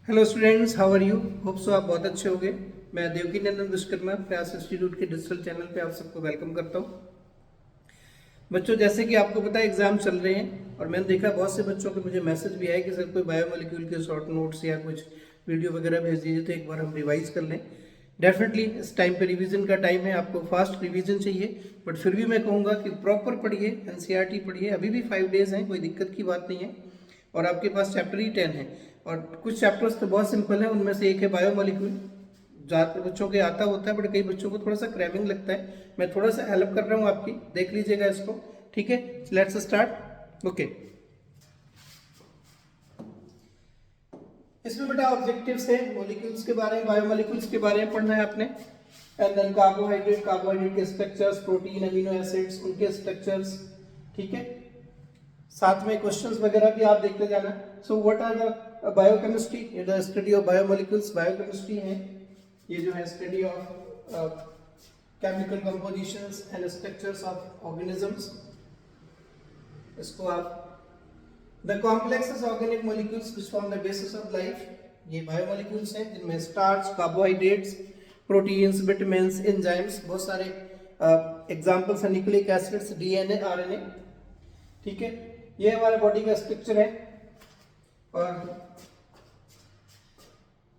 Hello students, how are you? Hope so आप बहुत अच्छे होंगे। मैं देवकी नंदन विश्वकर्मा प्रयास इंस्टीट्यूट के डिजिटल चैनल पे आप सबको वेलकम करता हूँ। बच्चों, जैसे कि आपको पता है एग्जाम चल रहे हैं और मैंने देखा बहुत से बच्चों के मुझे मैसेज भी आए कि सर कोई बायोमोलिक्यूल के शॉर्ट नोट्स या कुछ वीडियो वगैरह भेज दीजिए तो एक बार हम रिवाइज कर लें। डेफिनेटली इस टाइम पे रिवीजन का टाइम है, आपको फास्ट रिवीजन चाहिए, बट फिर भी मैं कहूँगा कि प्रॉपर पढ़िए, एनसीईआरटी पढ़िए। अभी भी 5 डेज हैं, कोई दिक्कत की बात नहीं है और आपके पास चैप्टर ही 10 है और कुछ चैप्टर्स तो बहुत सिंपल है। उनमें से एक है बायोमोलिक्यूल। ज़्यादातर बच्चों के आता होता है बट कई बच्चों को थोड़ा सा क्रैमिंग लगता है। मैं थोड़ा सा हेल्प कर रहा हूँ आपकी, देख लीजिएगा इसको। ठीक है, लेट्स स्टार्ट। ओके, इसमें बेटा ऑब्जेक्टिव्स है मॉलिक्यूल्स के बारे में, बायोमोलिक्यूल्स के बारे में पढ़ना है आपने। एंड देन कार्बोहाइड्रेट के स्ट्रक्चर्स, प्रोटीन, अमीनो एसिड्स, उनके स्ट्रक्चर्स। ठीक है, साथ में क्वेश्चंस वगैरह भी आप देखते जाना। So what are the biochemistry, ये the study of biomolecules. Biochemistry है ये जो है study of chemical compositions and structures of organisms. इसको आप the complexes organic molecules which form the basis of life, ये बायोमोलिक्यूल्स हैं जिनमें starch, carbohydrates, proteins, vitamins, enzymes, बहुत सारे एग्जांपल्स हैं। Nucleic acids, DNA, RNA. ठीक है, ये हमारे बॉडी का स्ट्रक्चर है और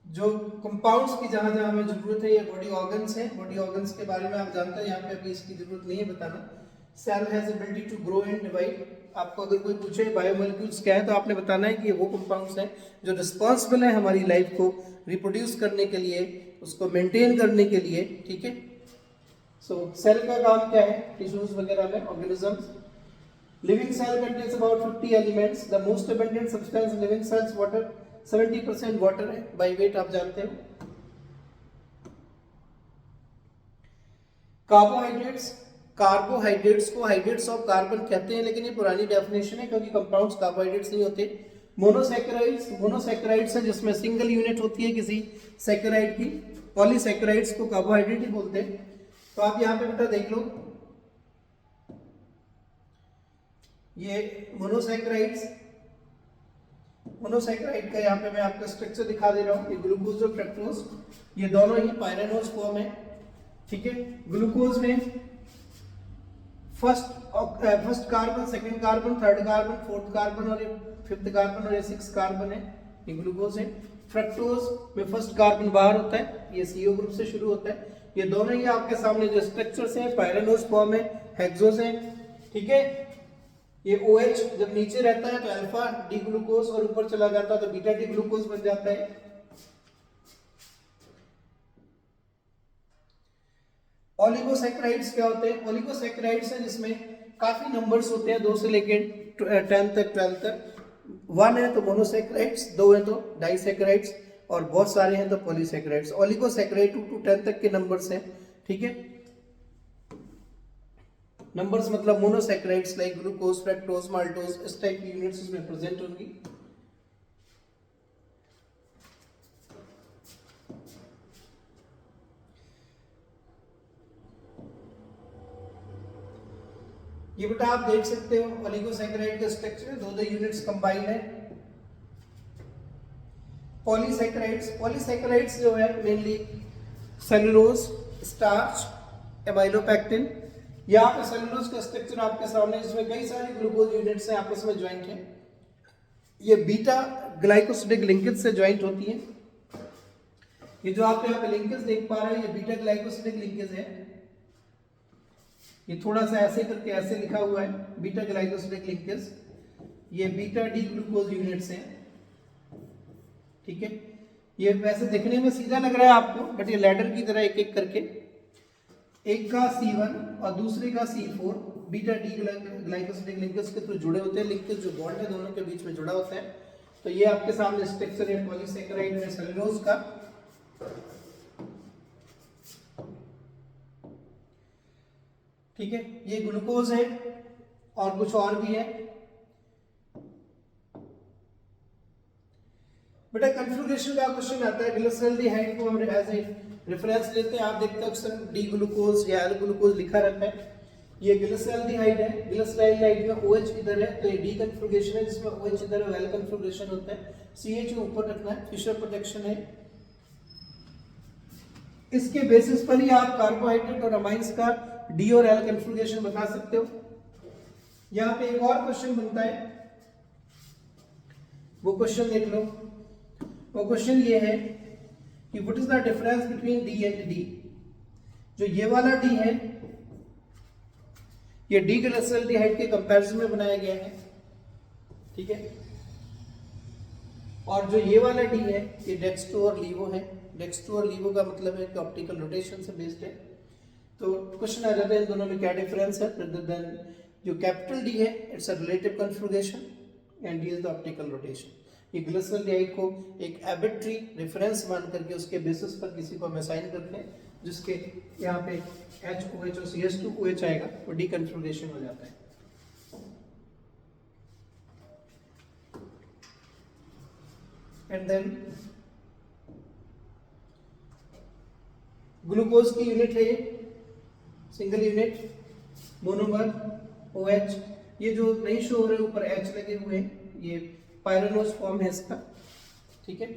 जो कंपाउंड्स की जहां जहां हमें जरूरत है ये बॉडी ऑर्गन्स हैं। बॉडी ऑर्गन्स के बारे में आप जानते हैं, यहाँ पे अभी इसकी जरूरत नहीं है बताना। Cell has ability to grow and divide. आपको अगर कोई पूछे बायोमोलिक्यूल्स क्या है तो आपने बताना है कि ये वो कंपाउंड्स हैं जो रिस्पॉन्सिबल है हमारी लाइफ को रिप्रोड्यूस करने के लिए, उसको मेंटेन करने के लिए। ठीक है, सो सेल का काम क्या है टिश्यूज वगैरह में, organisms. Living cell contains about 50 elements. The most abundant substance in living cells water, 70% water है by weight, आप जानते हो। कार्बोहाइड्रेट्स, कार्बोहाइड्रेट्स को हाइड्रेट्स ऑफ कार्बन कहते हैं, लेकिन ये पुरानी डेफिनेशन है क्योंकि कंपाउंड्स कार्बोहाइड्रेट्स नहीं होते। मोनोसैकेराइड्स, मोनोसैकेराइड्स है जिसमें सिंगल यूनिट होती है किसी सैकेराइड की। पॉलीसैकेराइड्स को कार्बोहाइड्रेट ही बोलते हैं। तो आप यहाँ पे बेटा देख लो, ये मोनोसैकेराइड्स, मोनोसैकेराइड का यहाँ पे मैं आपको स्ट्रक्चर दिखा दे रहा हूँ। ये ग्लूकोज और फ्रक्टोज, ये दोनों ही पायरेनोज फॉर्म है। ठीक है, ग्लूकोज में first carbon, second carbon, third carbon, fourth carbon और ये फिफ्थ कार्बन और ये सिक्स कार्बन है, ये ग्लूकोज है। फ्रक्टोज में फर्स्ट कार्बन बाहर होता है, ये CO ग्रुप से शुरू होता है। ये दोनों ही आपके सामने जो स्ट्रक्चर्स हैं, पायरेनोज फॉर्म है, हेक्सोज है। ठीक है, ये OH जब नीचे रहता है तो अल्फा डी ग्लूकोज और ऊपर चला जाता है तो बीटा डी ग्लूकोज बन जाता है। ओलिगोसैकेराइड्स क्या होते हैं? ओलिगोसैकेराइड्स है जिसमें काफी नंबर्स होते हैं, 2 से लेकर 10 तक, 12 तक। 1 है तो मोनोसैकेराइड्स, 2 है तो डाइसैकेराइड्स और बहुत सारे हैं तो पॉलीसैकेराइड्स। ओलिगोसैकेराइड 2 to 10 तक के नंबर्स हैं। ठीक है, नंबर्स मतलब monosaccharides like glucose, fructose, maltose, इस टाइप की यूनिट्स इसमें प्रेजेंट होंगी। ये बेटा आप देख सकते हो ओलिगोसैकेराइड का स्ट्रक्चर, दो यूनिट्स कंबाइंड है। पॉलीसैकेराइड्स, पॉलीसैकेराइड्स जो है मेनली सेलुलोज, स्टार्च, एमाइलोपेक्टिन। यहाँ पे सेलुलोज का स्ट्रक्चर आपके सामने, जिसमें कई सारे ग्लूकोज यूनिट्स हैं आपस में ज्वाइंट हैं। ये बीटा ग्लाइकोसिडिक लिंकेज से ज्वाइंट होती है। ये जो आप यहाँ पे लिंकेज देख पा रहे हैं ये बीटा ग्लाइकोसिडिक लिंकेज है। ये थोड़ा सा ऐसे करके ऐसे लिखा हुआ है बीटा ग्लाइकोसिडिक लिंकेज। ये बीटा डी ग्लूकोज यूनिट्स हैं। ठीक है, ये वैसे दिखने में सीधा लग रहा है आपको बट ये लैडर की तरह एक एक करके, एक का C1 और दूसरे का C4 beta D glycosidic linkage के थ्रू जुड़े होते हैं। लिंकेज जो बॉन्ड है दोनों के बीच में जुड़ा होता है। तो ये आपके सामने स्ट्रक्चर है पॉलीसैकेराइड में सेलुलोज का। ठीक है, ये ग्लूकोज है और कुछ और भी है। बेटा कन्फ्यूगेशन का क्वेश्चन आता है, ग्लिसरॉल्डिहाइड को हम एज ए रेफरेंस लेते हैं। आप देखते हैं अक्सर डी ग्लूकोज या एल ग्लूकोज लिखा रहता है। ये ग्लिसरॉल्डिहाइड है, ग्लिसरॉल्डिहाइड में OH इधर है तो ये डी कन्फिग्रेशन है, जिसमें OH इधर है, एल कन्फिग्रेशन होता है। CH ऊपर रखना है, फिशर प्रोजेक्शन है। इसके बेसिस पर ही आप कार्बोहाइड्रेट और अमाइंस का डी और एल कन्फिग्रेशन बता सकते हो। यहां पे एक और क्वेश्चन बनता है, वो क्वेश्चन देख लो। वो क्वेश्चन ये है कि what is the difference between D and D. जो ये वाला डी है ये डी ग्लिसरॉल्डिहाइड के कंपैरिजन में बनाया गया है, ठीक है। और जो ये वाला डी है ये डेक्स्ट्रो और लीवो है। डेक्स्ट्रो और लीवो का मतलब है कि ऑप्टिकल रोटेशन से बेस्ड है। तो क्वेश्चन आ जाता है इन दोनों में क्या डिफरेंस है, rather than जो कैपिटल डी है it's a relative configuration and D is the optical rotation. ये ग्लिसरॉल्डिहाइड को एक आर्बिट्री रेफरेंस मान करके उसके बेसिस पर किसी को हम असाइन करते हैं, जिसके यहाँ पे HOH और CH2OH आएगा तो डी कन्फिग्रेशन हो जाता है। एंड देन ग्लूकोज की यूनिट है सिंगल यूनिट मोनोमर OH। ये जो नहीं शो हो रहे ऊपर H लगे हुए हैं ये पायरानोज फॉर्म है इसका, ठीक है।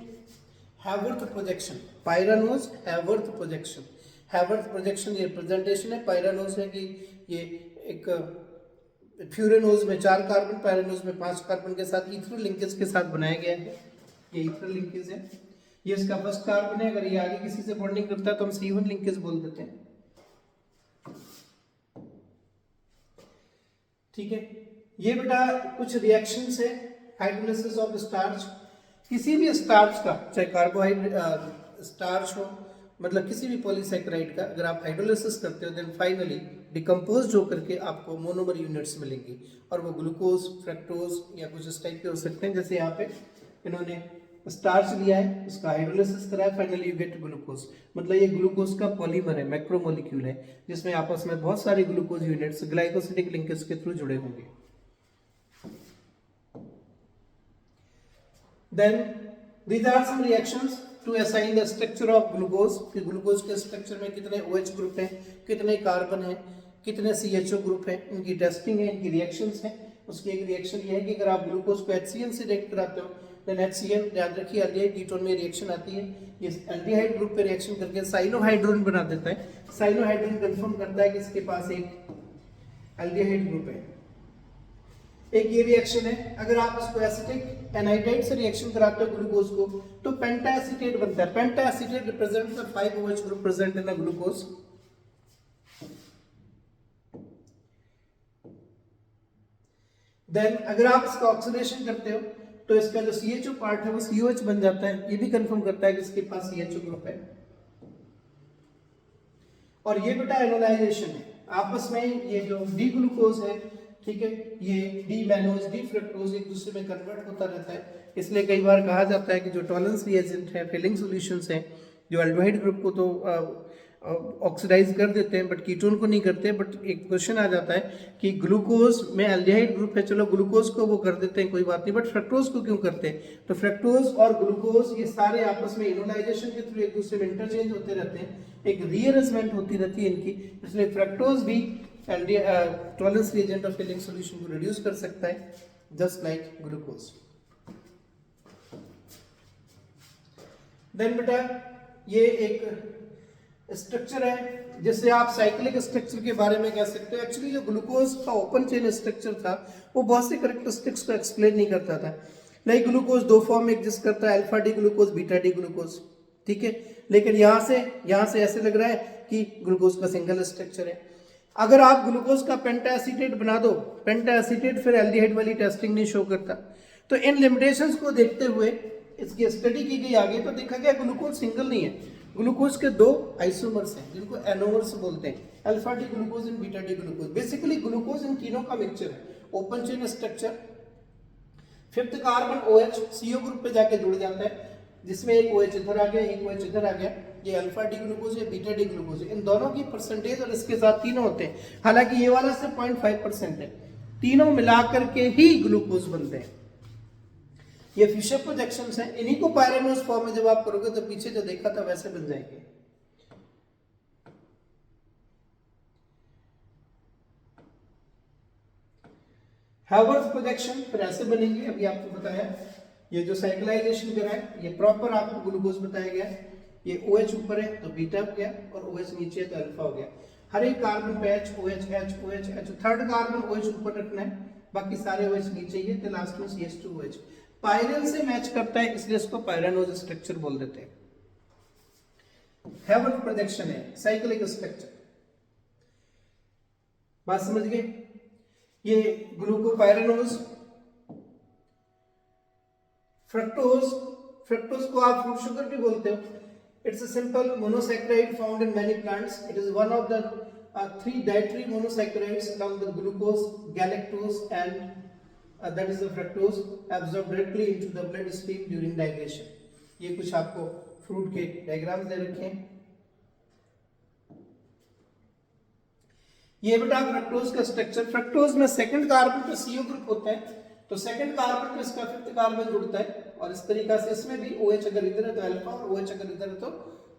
हैवर्थ प्रोजेक्शन, पायरानोज हैवर्थ प्रोजेक्शन। हैवर्थ प्रोजेक्शन ये प्रेजेंटेशन है। पायरानोज है कि ये एक फ्यूरेनोज में 4 कार्बन, पायरानोज में 5 कार्बन के साथ ईथर लिंकेज के साथ बनाया गया है। ये ईथर लिंकेज है, ये इसका फर्स्ट कार्बन है। अगर ये आगे किसी से बॉन्डिंग करता है तो हम C1 लिंकेज बोल देते हैं, ठीक है। ये बेटा कुछ रिएक्शंस है हाइड्रोलिसिस ऑफ स्टार्च। किसी भी स्टार्च का, चाहे कार्बोहाइड्रेट स्टार्च हो, मतलब किसी भी पॉलीसैकेराइड का, अगर आप हाइड्रोलिसिस करते हो देन फाइनली डिकम्पोज हो करके आपको मोनोमर यूनिट्स मिलेंगी और वो ग्लूकोज, फ्रक्टोज या कुछ इस टाइप के हो सकते हैं। जैसे यहाँ पे इन्होंने स्टार्च लिया है, उसका हाइड्रोलिसिस करा है, फाइनली यू गेट ग्लूकोज। मतलब ये ग्लूकोज का पॉलीमर है, मैक्रोमोलिक्यूल है, जिसमें आपस में बहुत सारे ग्लूकोज यूनिट्स ग्लाइकोसिडिक लिंकेज के थ्रू जुड़े होंगे। Then these are some reactions to assign the structure of glucose। कि ग्लूकोज के स्ट्रक्चर में कितने OH ग्रुप हैं, कितने कार्बन हैं, कितने CHO ग्रुप हैं, इनकी टेस्टिंग है, इनकी रिएक्शंस हैं। उसकी एक रिएक्शन ये है कि अगर आप ग्लूकोज को HCN से रिएक्ट कराते हो देन HCN, याद रखिए एल्डिहाइड कीटोन में रिएक्शन आती है, ये एल्डिहाइड ग्रुप पे रिएक्शन करके साइनोहाइड्रोन बना देता है। साइनोहाइड्रोन कंफर्म करता है कि इसके पास एक एल्डिहाइड ग्रुप है। एक ये रिएक्शन है, अगर आप इसको एसिटिक एनाइड्राइड से रिएक्शन कराते हो ग्लूकोज को तो पेंटाएसिटेट बनता है। Pentaacetate represents the 5 OH group present in the glucose. Then अगर आप इसका ऑक्सीडेशन करते हो तो इसका जो CHO पार्ट है वो COH बन जाता है। ये भी कंफर्म करता है कि इसके पास CHO ग्रुप है। और ये बेटा एनोलाइजेशन है, आपस में ये जो डी ग्लूकोज है, ठीक है, ये डी मैनोज, डी फ्रक्टोज एक दूसरे में कन्वर्ट होता रहता है। इसलिए कई बार कहा जाता है कि जो टॉलरेंस रिएजेंट है, फिलिंग सॉल्यूशंस हैं, जो अल्डिहाइड ग्रुप को तो ऑक्सीडाइज कर देते हैं बट कीटोन को नहीं करते। बट एक क्वेश्चन आ जाता है कि ग्लूकोज में एल्डिहाइड ग्रुप है, चलो ग्लूकोज को वो कर देते हैं कोई बात नहीं, बट फ्रक्टोज को क्यों करते हैं? तो फ्रक्टोज और ग्लूकोज ये सारे आपस में इनोलाइजेशन के थ्रू एक दूसरे में इंटरचेंज होते रहते हैं, एक रीअरेंजमेंट होती रहती है इनकी। इसलिए फ्रक्टोज भी Tollens reagent of Fehling solution को रिड्यूस कर सकता है, जस्ट लाइक ग्लूकोज। देन बेटा ये एक स्ट्रक्चर है जिससे आप साइक्लिक स्ट्रक्चर के बारे में कह सकते हो। एक्चुअली जो ग्लूकोज का ओपन चेन स्ट्रक्चर था वो बहुत सी कैरेक्टरिस्टिक्स को एक्सप्लेन नहीं करता था। लाइक ग्लूकोज 2 फॉर्म में एग्जिस्ट करता है, alpha D glucose, beta D glucose, ठीक है। लेकिन यहाँ से ऐसे लग रहा है कि ग्लूकोज का सिंगल स्ट्रक्चर है। अगर आप ग्लूकोज का पेंटाएसिटेट बना दो, पेंटाएसिटेट फिर एल्डिहाइड वाली टेस्टिंग नहीं शो करता। तो इन लिमिटेशंस को देखते हुए इसकी स्टडी की गई आगे, तो देखा गया ग्लूकोज सिंगल नहीं है, ग्लूकोज के 2 आइसोमर्स हैं जिनको एनोमर्स बोलते हैं, alpha D glucose and beta D glucose. Basically glucose in तीनों का मिक्सचर है, open chain structure, 5th carbon OH CO group पे जाके जुड़ जाता है, जिसमें एक OH इधर आ गया, एक OH इधर आ गया। ये अल्फा डी ग्लूकोज है, बीटा डी ग्लूकोज है, इन दोनों की परसेंटेज और इसके साथ तीनों होते हैं। हालांकि ये वाला से 0.5% है, तीनों मिलाकर के ही ग्लूकोज बनते हैं। ये फिशर प्रोजेक्शंस हैं, इन्हीं को पायरानोज फॉर्म में जब आप करोगे तो पीछे जो देखा था वैसे बन जाएंगे। हैवर्थ प्रोजेक्शन फिर ऐसे बनेंगे, अभी आपको बताया। ये जो साइक्लाइजेशन करा है ये प्रॉपर आपको ग्लूकोज बताया गया है। ये OH ऊपर है तो बीटा हो गया और OH नीचे है तो अल्फा हो गया। हर एक कार्बन पे H OH H OH H, third carbon OH ऊपर रखना है, बाकी सारे OH नीचे ही है तो लास्ट में CH2OH। पायरल से मैच करता है इसलिए इसको पायरानोज स्ट्रक्चर बोल देते हैं। हेवन प्रोजेक्शन है साइक्लिक स्ट्रक्चर, बात समझ गए। ये ग्लूकोपायरानोज, फ्रक्टोज, फ्रक्टोज को आप फ्रूट शुगर भी बोलते हो। It's a simple monosaccharide found in many plants. It is one of the 3 dietary monosaccharides along with glucose, galactose and that is the fructose absorbed directly into the blood stream during digestion। ये कुछ आपको fruit के diagram दे रखे हैं। ये बेटा fructose का structure, fructose में सेकंड कार्बन पे CO ग्रुप होता है तो सेकंड कार्बन पे इसका फिफ्थ कार्बन जुड़ता है और इस तरीका से इसमें भी OH अगर इधर है तो अल्फा और OH अगर इधर है तो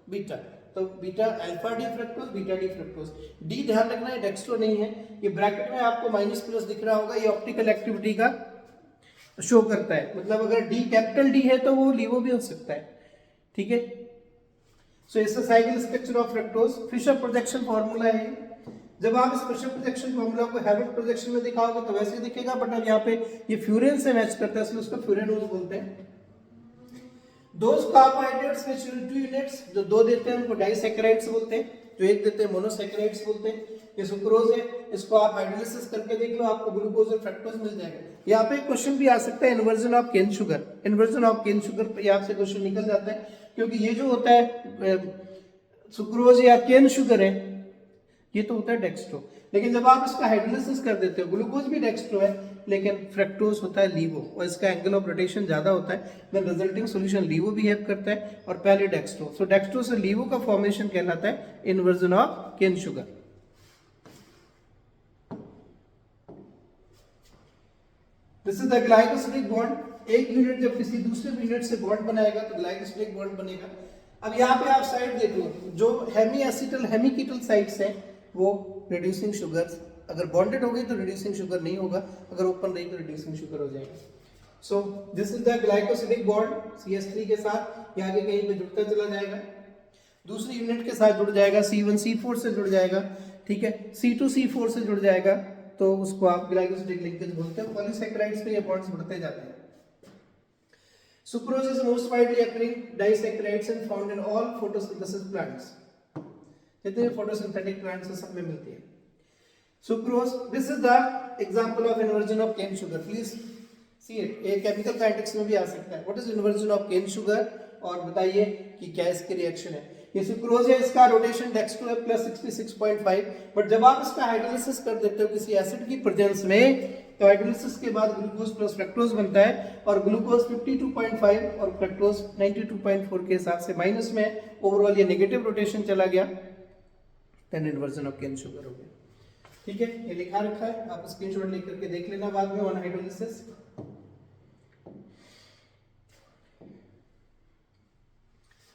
बीटा, तो beta alpha D fructose, beta D fructose. D ध्यान रखना है डेक्स्ट्रो नहीं है, ये ब्रैकेट में आपको माइनस प्लस दिख रहा होगा, ये ऑप्टिकल एक्टिविटी का शो करता है, मतलब अगर डी कैपिटल डी है तो वो लीवो भी हो सकता है, ठीक है। So it's a cycle structure of fructose. Fischer projection formula है। जब आप इस फिशर प्रोजेक्शन फार्मूला को हेवन प्रोजेक्शन में दिखाओगे तो वैसे दिखेगा, बट अब यहाँ पे ये फ्यूरेन से मैच करता है इसलिए उसको फ्यूरेनोज बोलते हैं। Those carbohydrates which will 2 units, जो 2 देते हैं उनको डाइसैकेराइड्स बोलते हैं, जो 1 देते हैं मोनोसैकेराइड्स बोलते हैं। ये सुक्रोज है, इसको आप हाइड्रोलिसिस करके देख लो, आपको ग्लूकोज और फ्रक्टोज मिल जाएगा। यहाँ पे क्वेश्चन भी आ सकता है inversion of cane sugar, inversion of cane sugar पे आपसे क्वेश्चन निकल जाता है, क्योंकि ये जो होता है सुक्रोज या केन शुगर है ये तो होता है डेक्स्ट्रो, लेकिन जब आप इसका हाइड्रोलिसिस कर देते हो, ग्लूकोज भी डेक्स्ट्रो है लेकिन फ्रक्टोज होता है लीवो और इसका एंगल ऑफ रोटेशन ज्यादा होता है, देन रिजल्टिंग सॉल्यूशन लीवो बिहेव करता है और पहले डेक्स्ट्रो। सो डेक्स्ट्रो से लीवो का फॉर्मेशन कहलाता है inversion of cane sugar. This is the glycosidic bond. एक यूनिट जब किसी दूसरे यूनिट से बॉन्ड बनाएगा तो ग्लाइकोसिडिक बॉन्ड बनेगा। अब यहाँ पे आप साइड देख लो, जो हेमी एसिटल हेमी कीटल साइड्स हैं वो रिड्यूसिंग शुगर्स, अगर बॉन्डेड हो गई तो रिड्यूसिंग शुगर नहीं होगा, अगर ओपन रही तो रिड्यूसिंग शुगर हो जाएगा। So this is the glycosidic bond CH3 के साथ, ये आगे कहीं पे जुड़ता चला जाएगा, दूसरी यूनिट के साथ जुड़ जाएगा, C1C4 से जुड़ जाएगा, ठीक है, C2C4 से जुड़ जाएगा, तो उसको आप ग्लाइकोसिडिक लिंकेज बोलते हैं। पॉलीसैकेराइड्स पे ये बॉन्ड्स बढ़ते जाते हैं। Sucrose is most widely occurring disaccharides and found in all photosynthesis plants, जितने फोटोसिंथेटिक प्लांट्स हैं सब में मिलती है sucrose. This is the example of inversion of cane sugar, please see it, ये केमिकल काइनेटिक्स में भी आ सकता है। What is inversion of cane sugar, और बताइए कि क्या इसके रिएक्शन है। ये सुक्रोज है, इसका रोटेशन डेक्स्ट्रो है +66.5, बट जब आप इसका हाइड्रोलिसिस कर देते हो किसी एसिड की प्रेजेंस में तो हाइड्रोलिसिस के बाद ग्लूकोज प्लस फ्रक्टोज बनता है और ग्लूकोज 52.5 और फ्रक्टोज 92.4 के हिसाब से माइनस में, ओवरऑल ये नेगेटिव रोटेशन चला गया, then inversion of cane sugar हो गया। ठीक है, ये लिखा रखा है, आप स्क्रीनशॉट लेकर के देख लेना बाद में ऑन हाइड्रोलिसिस।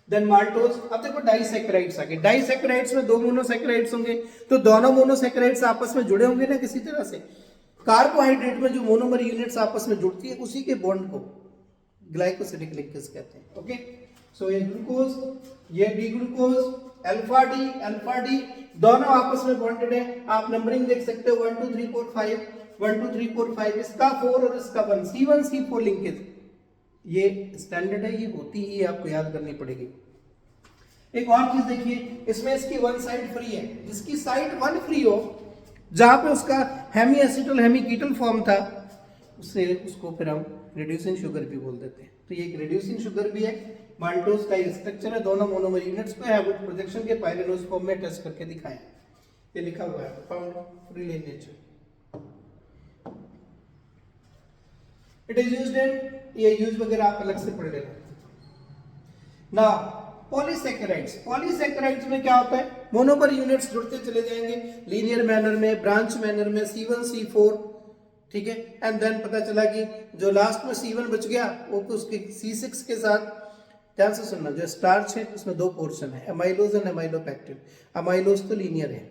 Then maltose. अब देखो डाइसैकेराइड्स आ गए, डाइसैकेराइड्स में 2 मोनोसैकेराइड्स होंगे तो दोनों मोनोसैकेराइड्स आपस में जुड़े होंगे ना किसी तरह से। कार्बोहाइड्रेट में जो मोनोमर यूनिट्स आपस में जुड़ती है उसी के बॉन्ड को ग्लाइकोसिडिक लिंकेज कहते हैं। ओके, सो ये ग्लूकोज, ये डी ग्लूकोज, अल्फा डी दोनों आपस में बॉन्डेड है। आप नंबरिंग देख सकते हो 1 2 3 4 5, 1 2 3 4 5, इसका 4 और इसका 1, C1C4 लिंकेज, ये स्टैंडर्ड है, ये होती ही आपको याद करनी पड़ेगी। एक और चीज देखिए, इसमें इसकी 1 साइड फ्री है, जिसकी साइड 1 फ्री हो, जहां पे उसका हेमी एसिटल हेमी कीटल फॉर्म था, उसको फिर हम रिड्यूसिंग शुगर भी बोल देते हैं। तो ये एक रिड्यूसिंग शुगर भी है। माल्टोज का स्ट्रक्चर है, दोनों मोनोमर यूनिट्स को है प्रोजेक्शन के पायरेनोज फॉर्म में टेस्ट करके दिखाएं। ये लिखा हुआ है found freely in nature. It is used in, ये यूज वगैरह आप अलग से पढ़ लेना। ना पॉलीसैकेराइड्स, पॉलीसैकेराइड्स में क्या होता है, मोनोमर यूनिट्स जुड़ते चले जाएंगे लीनियर मैनर में, ब्रांच मैनर में, C1 C4, ठीक है, एंड देन पता चला कि जो लास्ट में C1 बच गया वो उसके C6 के साथ, ध्यान से सुनना, जो स्टार्च है उसमें 2 पोर्शन है, अमाइलोज एंड अमाइलोपेक्टिन। अमाइलोज तो लीनियर है,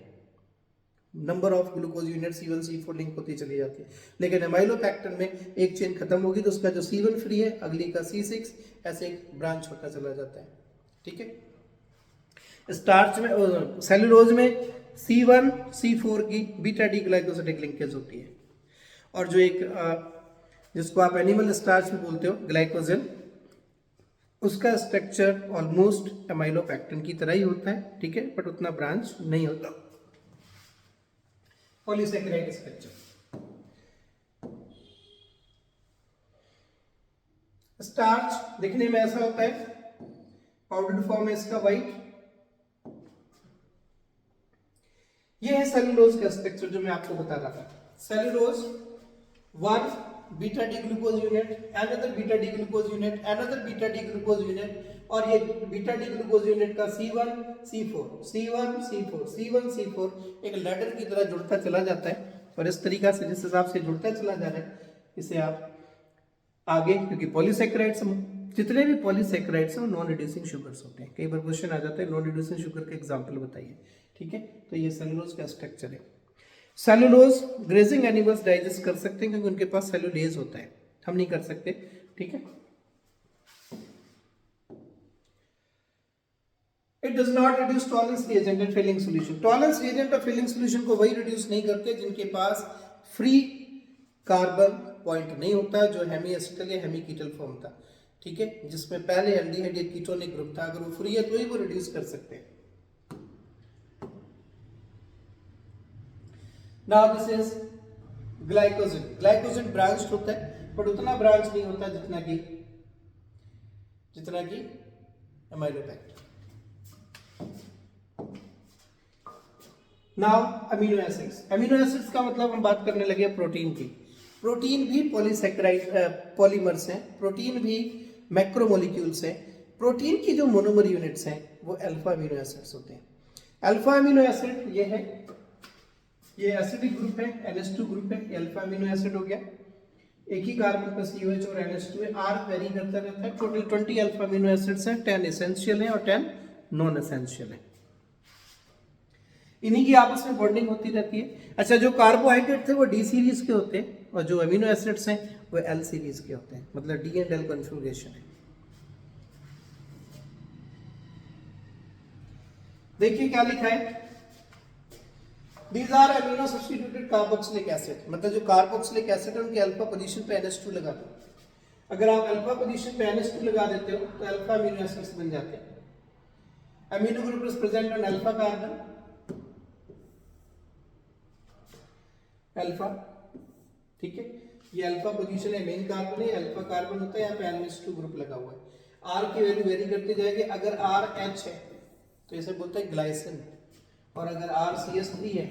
number of glucose unit C1 C4 link होती चली जाती है। लेकिन एमाइलोपेक्टिन में एक चेन खत्म होगी तो उसका जो C1 फ्री है, अगली का C6, ऐसे एक ब्रांच होता चला जाता है। ठीक है। स्टार्च में, सेलुलोज में C1 C4 की बीटा डी ग्लाइकोसिडिक लिंकेज होती है। और जो एक जिसको आप एनिमल स्टार्च भी बोलते हो, ग्लाइकोजन, उसका स्ट्रक्चर ऑलमोस्ट एमाइलोपेक्टिन की तरह ही होता है। ठीक है, बट उतना ब्रांच नहीं होता। पॉलीसेकेराइड स्ट्रक्चर, स्टार्च दिखने में ऐसा होता है, पाउडर्ड फॉर्म है इसका व्हाइट। ये है सेलुलोज का स्ट्रक्चर जो मैं आपको बता रहा था। Cellulose, one beta D glucose unit, another beta D glucose unit, another beta D glucose unit, और ये बीटा डी ग्लूकोज यूनिट का C1 C4 C1 C4 C1 C4 एक लैडर की तरह जुड़ता चला जाता है। और इस तरीका से, जिस हिसाब से जुड़ता चला जा रहा है, इसे आप आगे, क्योंकि पॉलीसेकेराइड्स, जितने भी पॉलीसेकेराइड्स हैं वो नॉन रिड्यूसिंग शुगर्स होते हैं। कई बार क्वेश्चन आ जाता है नॉन रिड्यूसिंग शुगर का एग्जांपल बताइए। ठीक है, तो ये सेलुलोज का स्ट्रक्चर है। सेलुलोज ग्रेजिंग एनिमल्स डाइजेस्ट कर सकते हैं क्योंकि उनके पास सेलुलेज होता है, हम नहीं कर सकते। ठीक है, it does not reduce Tollens reagent and Fehling solution. Tollens reagent और फिलिंग सॉल्यूशन को वही रिड्यूस नहीं करते जिनके पास फ्री कार्बन पॉइंट नहीं होता, जो हेमी एसिटल या हेमी कीटल फॉर्म था। ठीक है, जिसमें पहले एल्डिहाइड या कीटोनिक ग्रुप था, अगर वो फ्री है तो ही वो रिड्यूस कर सकते हैं। Now this is glycogen. Glycogen branched होता है, बट उतना ब्रांच नहीं होता जितना कि amylopectin. Now amino acids. Amino acids का मतलब हम बात करने लगे प्रोटीन की। प्रोटीन भी पॉलीसेकेराइड पॉलीमर्स हैं, प्रोटीन भी मैक्रोमोलिक्यूल्स हैं। प्रोटीन की जो मोनोमर यूनिट्स हैं वो अल्फा अमीनो एसिड्स होते हैं। अल्फा अमीनो एसिड ये है, ये एसिडिक ग्रुप है, NH2 ग्रुप है, ये अल्फा अमीनो एसिड हो गया। एक ही कार्बन पर COH और NH2 है, R वेरी करता रहता है। टोटल 20 अल्फा अमीनो एसिड्स हैं, 10 एसेंशियल हैं और 10 नॉन एसेंशियल हैं। इन्हीं की आपस में बॉन्डिंग होती रहती है। अच्छा, जो कार्बोहाइड्रेट थे वो D सीरीज के होते हैं और जो अमीनो एसिड्स हैं वो L सीरीज के होते हैं, मतलब D एंड L कॉन्फ़िगरेशन है। देखिए क्या लिखा है, These are amino substituted carboxylic acid, मतलब जो कार्बोक्सिलिक एसिड है उनके अल्फा पोजीशन पे NH2 लगा दो। अगर आप अल्फा पोजीशन पे NH2 लगा देते हो तो अल्फा अमीनो एसिड्स बन जाते हैं। Amino group is present on alpha carbon, alpha. ठीक है, ये अल्फा पोजीशन है, मेन कार्बन है, अल्फा कार्बन होता है, यहाँ पे NH2 ग्रुप लगा हुआ है। R की वैल्यू वेरी करती जाएगी। अगर RH है तो इसे बोलते हैं ग्लाइसिन, और अगर RCH3 है,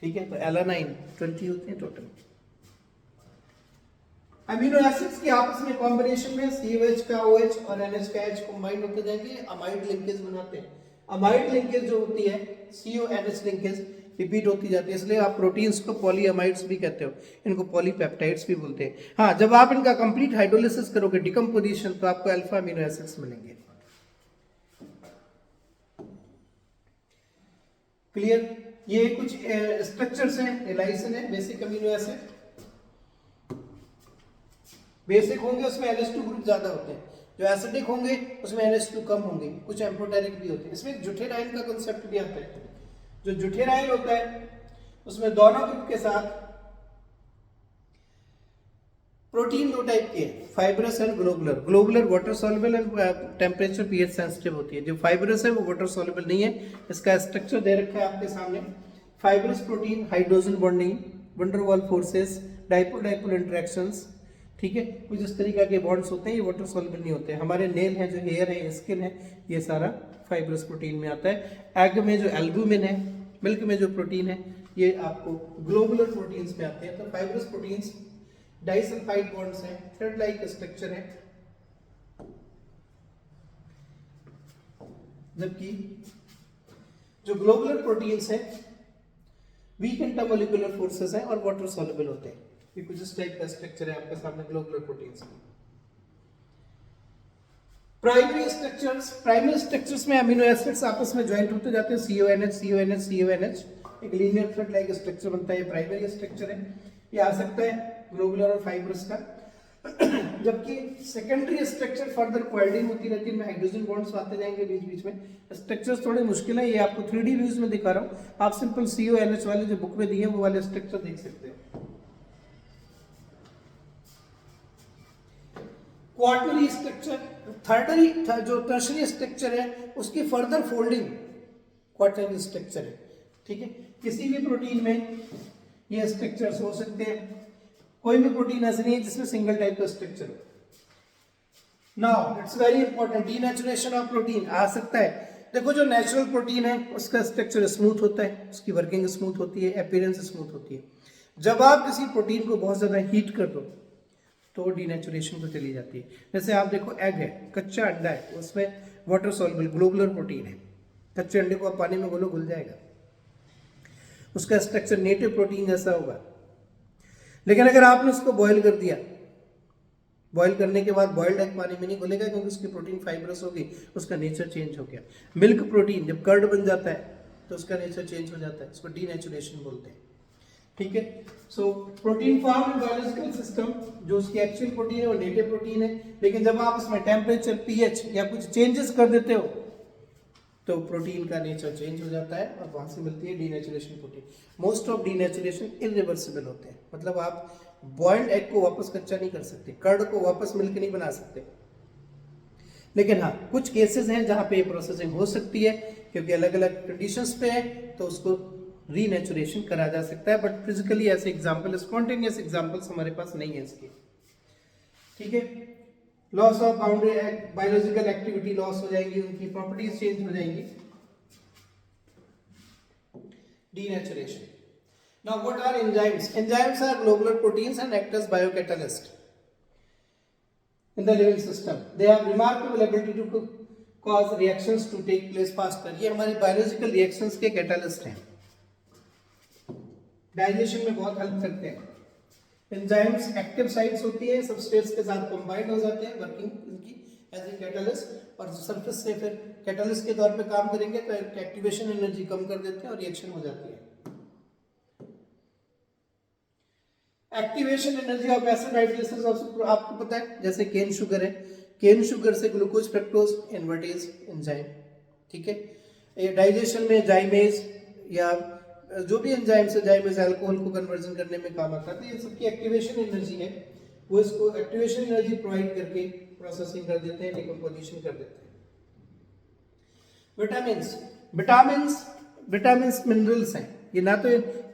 ठीक है, तो एलानाइन 20 होते हैं टोटल। अमीनो एसिड्स के आपस में कॉम्बिनेशन में COH का OH और NH का H कंबाइन होते जाएंगे, अमाइड लिंकेज बनाते हैं। अमाइड लिंकेज जो होती है, CONH लिंकेज रिपीट होती जाती है, इसलिए आप प्रोटीन्स को पॉलीअमाइड्स भी कहते हो, इनको पॉलीपेप्टाइड्स भी बोलते हैं। हाँ, जब आप इनका कंप्लीट हाइड्रोलिसिस करोगे, डिकम्पोजिशन, तो आपको अल्फा अमीनो एसिड्स मिलेंगे। क्लियर? ये कुछ स्ट्रक्चर्स हैं। लाइसिन है, बेसिक अमीनो एसिड। बेसिक होंगे उसमें NH2 ग्रुप ज्यादा होते हैं, जो एसिडिक होंगे उसमें NH2 कम होंगे, कुछ एम्फोटेरिक भी होते हैं। इसमें जुठेराइन का कांसेप्ट भी आता है। जो जुठेराइन होता है उसमें दोनों ग्रुप के साथ प्रोटीन दो टाइप के हैं, fibrous and globular. Globular water soluble and temperature pH sensitive होती है। जो फाइब्रस है वो वाटर सॉल्युबल नहीं है। इसका स्ट्रक्चर दे रखा है आपके सामने। Fibrous protein, hydrogen bonding, wonder wall forces, dipole dipole interactions, ठीक है, कुछ इस तरीके के बॉन्ड्स होते हैं, ये वाटर सॉल्युबल नहीं होते। हमारे नेल है, जो हेयर है, स्किन है, ये सारा फाइब्रस प्रोटीन में आता है। एग में जो एल्बुमिन है, मिल्क में जो प्रोटीन है, ये आपको ग्लोबुलर प्रोटीन्स में आते हैं। तो फाइब्रस प्रोटीन्स डाइसल्फाइड बॉन्ड्स हैं, थ्रेड लाइक स्ट्रक्चर है, जबकि जो ग्लोबुलर प्रोटीन्स हैं वीक इंटरमोलिकुलर फोर्सेस हैं और वाटर सॉल्युबल होते हैं। ये कुछ इस टाइप का स्ट्रक्चर है आपके सामने ग्लोबुलर प्रोटीन्स में। प्राइमरी स्ट्रक्चर्स में अमीनो एसिड्स आपस में ज्वाइंट होते जाते हैं, CONH CONH CONH, एक लीनियर थ्रेड लाइक स्ट्रक्चर बनता है, ये प्राइमरी स्ट्रक्चर है, ये आ सकता है ग्लोबुलर और फाइब्रस का। जबकि सेकेंडरी स्ट्रक्चर फर्दर क्वालिटिंग होती रहती है, इनमें हाइड्रोजन बॉन्ड्स आते जाएंगे बीच बीच में। स्ट्रक्चर्स थोड़े मुश्किल है, ये आपको 3D व्यूज में दिखा रहा हूँ, आप सिंपल CONH वाले जो बुक में दिए हैं वो वाले स्ट्रक्चर देख सकते हो। क्वार्टनरी स्ट्रक्चर, थर्डरी जो टर्शरी स्ट्रक्चर है उसकी फर्दर फोल्डिंग क्वार्टनरी स्ट्रक्चर है, ठीक है। किसी भी प्रोटीन में ये स्ट्रक्चर्स हो सकते हैं, कोई भी प्रोटीन ऐसा नहीं है जिसमें सिंगल टाइप का स्ट्रक्चर हो। Now it's very important, denaturation of protein आ सकता है। देखो जो नेचुरल प्रोटीन है उसका स्ट्रक्चर स्मूथ होता है, उसकी वर्किंग स्मूथ होती है, अपीयरेंस स्मूथ होती है। जब आप किसी प्रोटीन को बहुत ज्यादा हीट कर दो तो डीनेचुरेशन को चली जाती है। जैसे आप देखो एग है, कच्चा अंडा है, उसमें वाटर सॉल्युबल ग्लोबुलर प्रोटीन है, कच्चे अंडे को आप पानी में घोलो घुल जाएगा, उसका स्ट्रक्चर नेटिव प्रोटीन जैसा होगा। लेकिन अगर आपने उसको बॉईल कर दिया, बॉईल करने के बाद बॉइल्ड एग पानी में नहीं घुलेगा क्योंकि उसकी प्रोटीन फाइब्रस होगी, उसका नेचर चेंज हो गया। मिल्क प्रोटीन जब कर्ड बन जाता है तो उसका नेचर चेंज हो जाता है, उसको डीनेचुरेशन बोलते हैं, ठीक है। So protein form in biological system, जो उसकी एक्चुअल प्रोटीन है वो नेटिव प्रोटीन है, लेकिन जब आप उसमें टेम्परेचर, पीएच या कुछ चेंजेस कर देते हो तो प्रोटीन का नेचर चेंज हो जाता है और वहां से मिलती है denaturation protein. Most of denaturation irreversible होते हैं, मतलब आप बॉइल्ड एग को वापस कच्चा नहीं कर सकते, कर्ड को वापस मिल्क नहीं बना सकते। लेकिन हाँ, कुछ केसेस हैं जहां पे ये प्रोसेसिंग हो सकती है, क्योंकि अलग अलग कंडीशंस पे है तो उसको रीनेचुरेशन करा जा सकता है। बट फिजिकली ऐसे एग्जांपल, स्पॉन्टेनियस एग्जांपल्स हमारे पास नहीं है इसके, ठीक है। Loss of boundary, biological activity loss हो जाएगी, उनकी प्रॉपर्टीज चेंज हो जाएंगी, denaturation. Now what are enzymes? Enzymes are globular proteins and act as biocatalyst in the living system. They have remarkable ability to cause reactions to take place faster. ये हमारी biological reactions के catalyst हैं, digestion में बहुत help करते हैं। Enzymes active sites होती है, सबस्ट्रेट्स के साथ कंबाइंड हो जाते हैं, वर्किंग इनकी एज ए कैटालिस्ट, और सरफेस से फिर कैटालिस्ट के तौर पे काम करेंगे तो एक्टिवेशन एनर्जी कम कर देते हैं और रिएक्शन हो जाती है। Activation energy of acid hydrolysis आपको पता है, जैसे केन शुगर है, केन शुगर से ग्लूकोज फ्रक्टोज इन्वर्टेज एंजाइम, ठीक है। डाइजेशन में जाइमेज या जो भी एंजाइम्स है, जाइमेज अल्कोहल को कन्वर्जन करने में काम आता है, तो ये सबकी एक्टिवेशन एनर्जी है, वो इसको एक्टिवेशन एनर्जी प्रोवाइड करके प्रोसेसिंग कर देते हैं, डिकम्पोजिशन कर देते हैं। विटामिन्स, विटामिन्स विटामिन्स मिनरल्स हैं, ये ना तो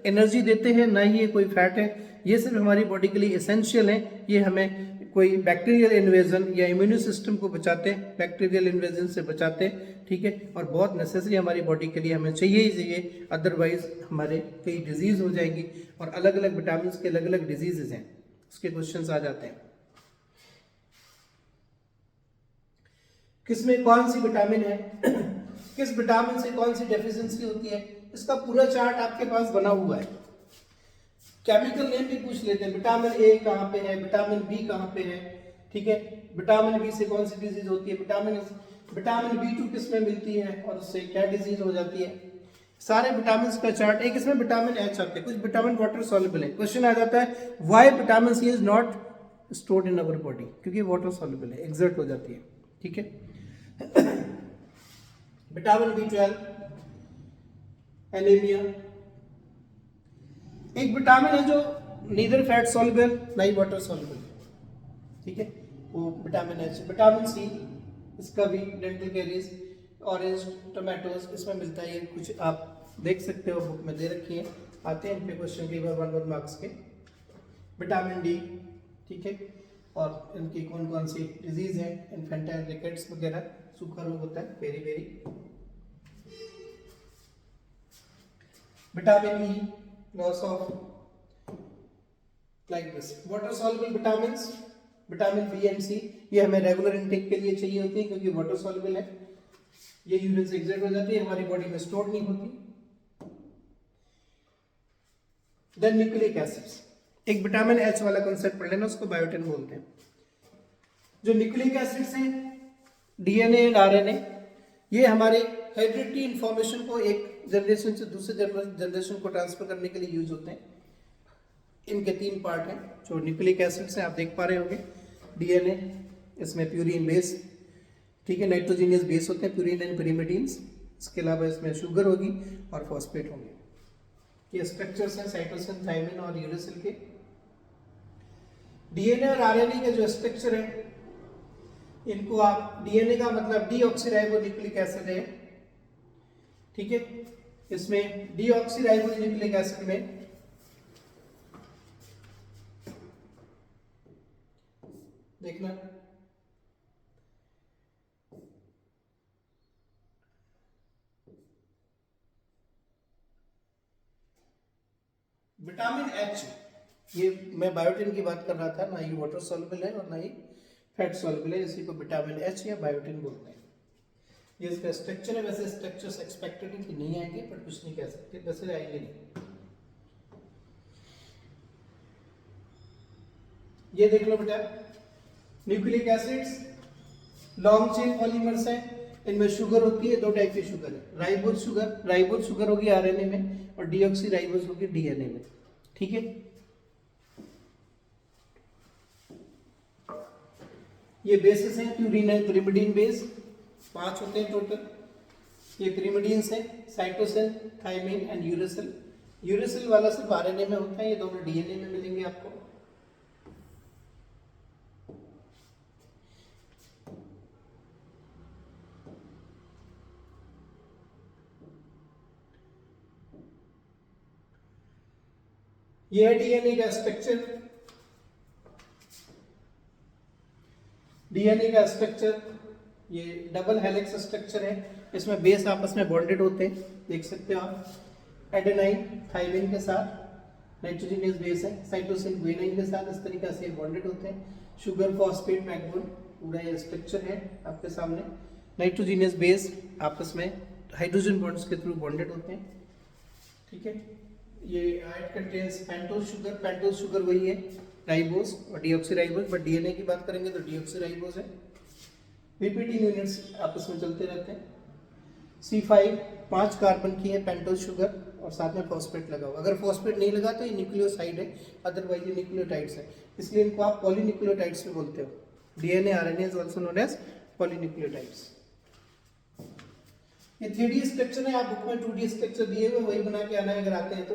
एनर्जी देते हैं ना ही ये कोई फैट है, ये सिर्फ हमारी बॉडी के लिए एसेंशियल है। ये हमें कोई बैक्टीरियल इन्वेजन या इम्यून सिस्टम को बचाते हैं, बैक्टीरियल इन्वेजन से बचाते हैं, ठीक है, और बहुत नेसेसरी हमारी बॉडी के लिए, हमें चाहिए ही चाहिए, अदरवाइज हमारे कई डिजीज हो जाएंगी। और अलग अलग विटामिन के अलग अलग डिजीजेज हैं, उसके क्वेश्चंस आ जाते हैं। किसमें कौन सी विटामिन है, किस विटामिन से कौन सी डेफिशिएंसी होती है, इसका पूरा चार्ट आपके पास बना हुआ है। केमिकल नेम भी पूछ लेते हैं, विटामिन ए कहाँ पे है, विटामिन बी कहाँ पे है, ठीक है, विटामिन बी से कौन सी डिजीज होती है, विटामिन B2 किस में मिलती है और उससे क्या डिजीज हो जाती है, सारे विटामिन का चार्ट। एक इसमें विटामिन एच आते हैं, कुछ विटामिन वाटर सॉल्युबल है। क्वेश्चन आ जाता है why vitamin C is not stored in our body, क्योंकि वाटर सॉल्युबल है, एक्सर्ट हो जाती है, ठीक है। Vitamin B12, anaemia. एक विटामिन है जो neither fat soluble night water soluble, ठीक है, वो विटामिन एच। विटामिन सी, इसका भी डेंटल कैरीज, ऑरेंज, टोमेटोज, इसमें मिलता है। ये कुछ आप देख सकते हो, बुक में दे रखी है, आते हैं इन पे क्वेश्चन कई बार 1 मार्क्स के। विटामिन डी, ठीक है, और इनकी कौन कौन सी डिजीज है, इन्फेंटाइल रिकेट्स वगैरह, सूखा रोग होता है, पेरी। Vitamin E, loss of like this. Water soluble vitamins, vitamin B and C, ये हमें रेगुलर इनटेक के लिए चाहिए होती है क्योंकि वाटर सॉल्युबल है, ये यूरिन से एक्सर्ट हो जाती है, हमारी बॉडी में स्टोर नहीं होती। देन न्यूक्लिक एसिड्स, एक विटामिन एच वाला कंसेप्ट पढ़ लेना, उसको बायोटिन बोलते हैं। जो न्यूक्लिक एसिड्स हैं, डीएनए एंड आरएनए, ये हमारे हेरिडिटी इंफॉर्मेशन को एक जनरेशन से दूसरे जनरेशन को ट्रांसफर करने के लिए यूज होते हैं। इनके 3 पार्ट हैं जो न्यूक्लिक एसिड्स हैं, आप देख पा रहे होंगे। डीएनए, इसमें प्यूरिन बेस, ठीक है, नाइट्रोजीनियस बेस होते हैं प्यूरिन एंड pyrimidines। इसके अलावा इसमें शुगर होगी और फॉस्फेट होंगे। ये स्ट्रक्चर्स हैं साइटोसिन, थायमिन और यूरेसिल के। डीएनए और आरएनए के जो स्ट्रक्चर है, इनको आप, डीएनए का मतलब डीऑक्सीराइबोन्यूक्लिक एसिड है, ठीक है। इसमें डीऑक्सीराइबोन्यूक्लिक एसिड में देखना विटामिन एच, ये मैं बायोटिन की बात कर रहा था, ना ये वाटर सॉल्युबल है और ना ही फैट सॉल्युबल है, इसी को विटामिन एच या बायोटिन बोलते हैं। ये इसका स्ट्रक्चर है। वैसे स्ट्रक्चर्स एक्सपेक्टेड है कि नहीं आएंगे, पर कुछ नहीं कह सकते, वैसे आएंगे नहीं। ये देख लो बेटा, nucleic acids long chain polymers हैं। इनमें शुगर होती है, 2 टाइप की शुगर है। राइबोज शुगर होगी आरएनए में और डीऑक्सीराइबोज होगी डीएनए में, ठीक है। ये बेसिस हैं, प्यूरिन एंड pyrimidine बेस, 5 होते हैं टोटल। ये pyrimidines हैं, cytosine, thymine and uracil. Uracil वाला सिर्फ आरएनए में होता है, ये दोनों डीएनए में मिलेंगे आपको। ये है डीएनए का स्ट्रक्चर। डीएनए का स्ट्रक्चर ये डबल हेलिक्स स्ट्रक्चर है। इसमें बेस आपस में बॉन्डेड होते हैं, देख सकते हो आप। एडेनाइन थायमिन के साथ नाइट्रोजनियस बेस है, साइटोसिन गुआनिन के साथ इस तरीके से बॉन्डेड होते हैं। शुगर, फॉस्फेट, बैकबोन, पूरा ये स्ट्रक्चर है आपके सामने। नाइट्रोजनियस बेस आपस में हाइड्रोजन बॉन्ड्स के थ्रू बॉन्डेड होते हैं, ठीक है। ये इट कंटेन्स पेंटोज शुगर वही है, राइबोज और डीऑक्सीराइबोज, बट डीएनए की बात करेंगे तो डीऑक्सीराइबोज है। रिपीटिंग यूनिट्स आपस में चलते रहते हैं। C5 5 कार्बन की है पेंटोज शुगर और साथ में फॉस्फेट लगा हुआ। अगर फॉस्फेट नहीं लगा तो ये न्यूक्लियोसाइड है, अदरवाइज ये न्यूक्लियोटाइड्स है, इसलिए इनको आप पॉलीन्यूक्लियोटाइड्स भी बोलते हो। DNA RNA is also known as polynucleotides. ये 3D स्ट्रक्चर है, आप बुक में 2D स्ट्रक्चर दिए हुए वही बना के आना है अगर आते हैं तो,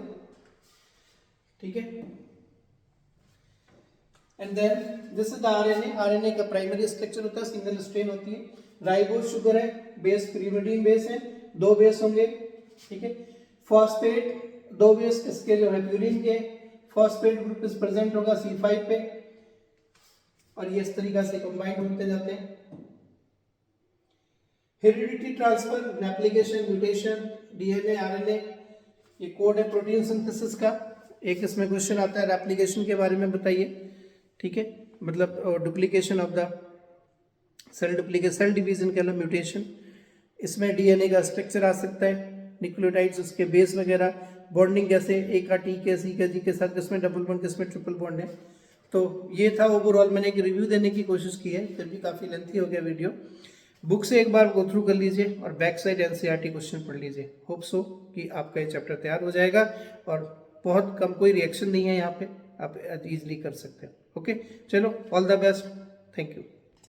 ठीक है। And then this is the RNA. RNA का प्राइमरी स्ट्रक्चर होता है, सिंगल स्ट्रेन होती है। राइबोज शुगर है, बेस pyrimidine बेस है, 2 बेस होंगे, ठीक है। फॉस्फेट 2 बेस इसके जो है प्यूरिन के, फॉस्फेट ग्रुप इस प्रेजेंट होगा C5 पे और ये इस तरीके से कंबाइंड होते जाते हैं। Heredity transfer, replication, mutation, DNA, RNA, ये कोड है प्रोटीन सिंथेसिस का। एक इसमें क्वेश्चन आता है रेप्लिकेशन के बारे में बताइए, ठीक है, मतलब duplication of the cell division कह लो, म्यूटेशन। इसमें डीएनए का स्ट्रक्चर आ सकता है, न्यूक्लियोटाइड्स, उसके बेस वगैरह, बॉन्डिंग जैसे ए का टी के, सी के, जी के साथ, किसमें डबल बॉन्ड, किसमें ट्रिपल बॉन्ड है। तो ये था ओवरऑल, मैंने एक रिव्यू देने की कोशिश की है, फिर भी काफ़ी लेंथी हो गया वीडियो। बुक से एक बार गो थ्रू कर लीजिए और बैक साइड एनसीईआरटी क्वेश्चन पढ़ लीजिए। होप सो कि आपका ये चैप्टर तैयार हो जाएगा और बहुत कम, कोई रिएक्शन नहीं है यहाँ पे, आप इजीली कर सकते हो। ओके, चलो, all the best, thank you.